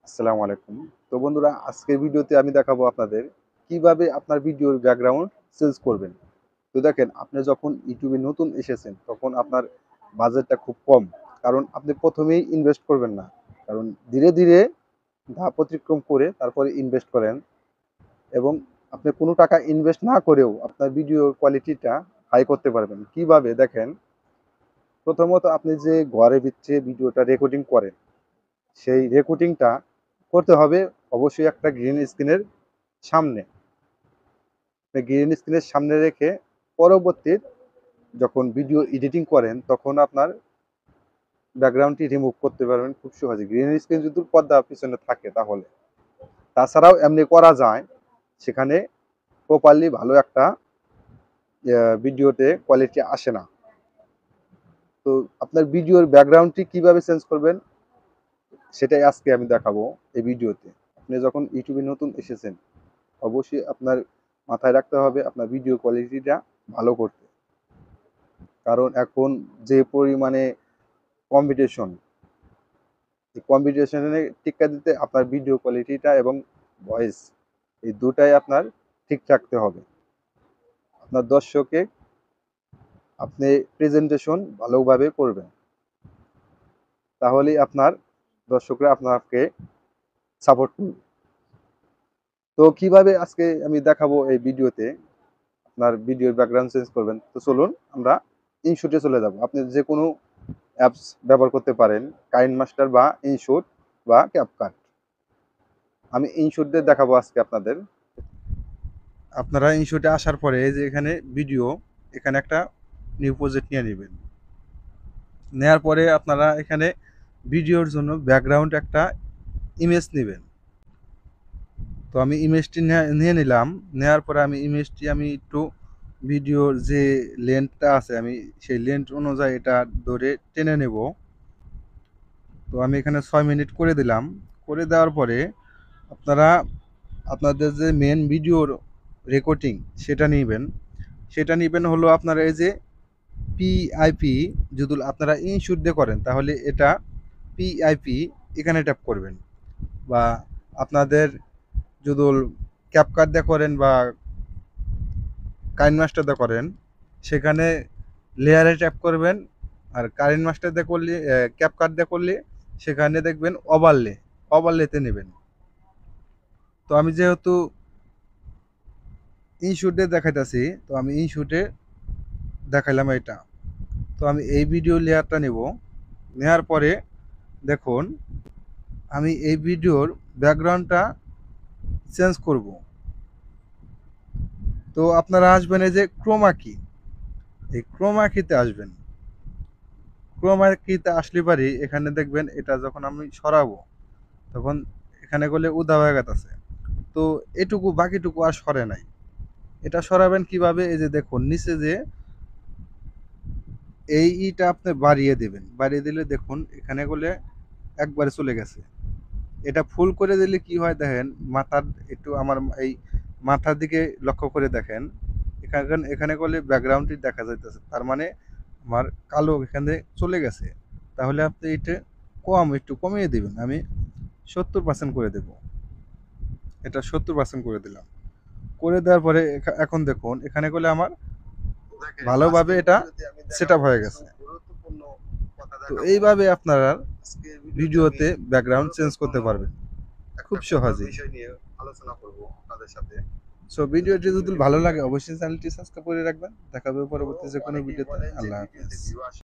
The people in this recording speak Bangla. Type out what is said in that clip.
আসসালামু আলাইকুম। তো বন্ধুরা, আজকের ভিডিওতে আমি দেখাবো আপনাদের কিভাবে আপনার ভিডিওর ব্যাকগ্রাউন্ড চেঞ্জ করবেন। তো দেখেন, আপনি যখন ইউটিউবে নতুন এসেছেন তখন আপনার বাজেটটা খুব কম। কারণ আপনি প্রথমেই ইনভেস্ট করবেন না। কারণ ধীরে ধীরে ধাপ অতিক্রম করে তারপরে ইনভেস্ট করেন এবং আপনি কোনো টাকা ইনভেস্ট না করেও আপনার ভিডিওর কোয়ালিটিটা হাই করতে পারবেন। কিভাবে দেখেন, প্রথমত আপনি যে ঘরে ভিতরে ভিডিওটা রেকর্ডিং করেন, সেই রেকর্ডিংটা করতে হবে অবশ্যই একটা গ্রিন স্ক্রিনের সামনে। গ্রিন স্ক্রিনের সামনে রেখে পরবর্তী যখন ভিডিও এডিটিং করেন তখন আপনার ব্যাকগ্রাউন্ডটি রিমুভ করতে পারবেন খুব সহজে। গ্রিন স্ক্রিন যদি পর্দা পিছনে থাকে তাহলে, তাছাড়াও এমনি করা যায়, সেখানে প্রপারলি ভালো একটা ভিডিওতে কোয়ালিটি আসে না। তো আপনার ভিডিওর ব্যাকগ্রাউন্ডটি কিভাবে চেঞ্জ করবেন সেটাই আজকে আমি দেখাবো এই ভিডিওতে। আপনি যখন ইউটিউবে নতুন এসেছেন অবশ্যই আপনার মাথায় রাখতে হবে আপনার ভিডিও কোয়ালিটিটা ভালো করতে। কারণ এখন যে পরিমাণে কম্পিটিশন, এই কম্পিটিশনে টিকা দিতে আপনার ভিডিও কোয়ালিটিটা এবং ভয়েস এই দুটাই আপনার ঠিক রাখতে হবে। আপনার দর্শকে আপনি প্রেজেন্টেশন ভালোভাবে করবেন, তাহলেই আপনার দর্শকরা আপনাকে সাপোর্ট করবে। তো কিভাবে আজকে আমি দেখাবো এই ভিডিওতে আপনার ভিডিওর ব্যাকগ্রাউন্ড চেঞ্জ করবেন। তো চলুন আমরা ইনশুটে চলে যাব। আপনি যে কোনো অ্যাপস ব্যবহার করতে পারেন, কাইনমাস্টার বা ইনশুট বা ক্যাপকাট। আমি ইনশুট দিয়ে দেখাবো আজকে আপনাদের। আপনারা ইনশুটে আসার পরে এই যে এখানে ভিডিও, এখানে একটা নিউ প্রজেক্ট নিয়ে নেবেন। নেওয়ার পরে আপনারা এখানে ভিডিওর জন্য ব্যাকগ্রাউন্ড একটা ইমেজ নেবেন। তো আমি ইমেজটি নিয়ে নিলাম। নেওয়ার পরে আমি ইমেজটি একটু ভিডিওর যে লেন্থটা আছে আমি সেই লেন্থ অনুযায়ী এটা ধরে টেনে নেব। তো আমি এখানে 6 মিনিট করে দিলাম। করে দেওয়ার পরে আপনারা আপনাদের যে মেন ভিডিওর রেকর্ডিং সেটা নেবেন হলো আপনারা এই যে পিআইপি। যদি আপনারা ইনশুট দিয়ে করেন তাহলে এটা পিআইপি এখানে ট্যাপ করবেন, বা আপনাদের যদি ক্যাপকাট দিয়ে করেন বা কাইনমাস্টার দিয়ে করেন সেখানে লেয়ারে ট্যাপ করবেন। আর কাইনমাস্টার দিয়ে করলে, ক্যাপকাট দিয়ে করলে সেখানে দেখবেন ওভারলেতে নেবেন। তো আমি যেহেতু ইনশুটে দেখাইতেছি, তো আমি ইনশুটে দেখাইলাম এটা। তো আমি এই ভিডিও লেয়ারটা নেব। নেওয়ার পরে দেখুন আমি এই ভিডিওর ব্যাকগ্রাউন্ডটা চেঞ্জ করব। তো আপনারা আসবেন এই যে ক্রোমা কি, এই ক্রোমা কিতে আসবেন। ক্রোমা কিতে আসলে পারি এখানে দেখবেন এটা যখন আমি সরাবো তখন এখানে গেলে উদা হয়ে গেছে। তো এটুকু বাকিটুকু আর সরে নাই। এটা সরাবেন কিভাবে, এই যে দেখুন নিচে যে এই ইটা আপনি বাড়িয়ে দেবেন। বাড়িয়ে দিলে দেখুন এখানে গেলে একবারে চলে গেছে। এটা ফুল করে দিলে কি হয় দেখেন, মাথার একটু আমার এই মাথার দিকে লক্ষ্য করে দেখেন, এখানে এখানে করলে ব্যাকগ্রাউন্ডটি দেখা যাইতেছে, তার মানে আমার কালো এখানে চলে গেছে। তাহলে আপনি এটা একটু কমিয়ে দিবেন। আমি 70% করে দেব। এটা 70% করে দিলাম। করে দেওয়ার পরে এখন দেখুন এখানে করলে আমার ভালোভাবে এটা সেট আপ হয়ে গেছে। তো এইভাবে আপনারা ভিডিওতে ব্যাকগ্রাউন্ড চেঞ্জ করতে পারবেন খুব সহজেই। আলোচনা করব আপনাদের সাথে। সো ভিডিওটি যদি ভালো লাগে অবশ্যই চ্যানেলটি সাবস্ক্রাইব করে রাখবেন। দেখা হবে পরবর্তী যে কোনো ভিডিওতে। আল্লাহ হাফেজ।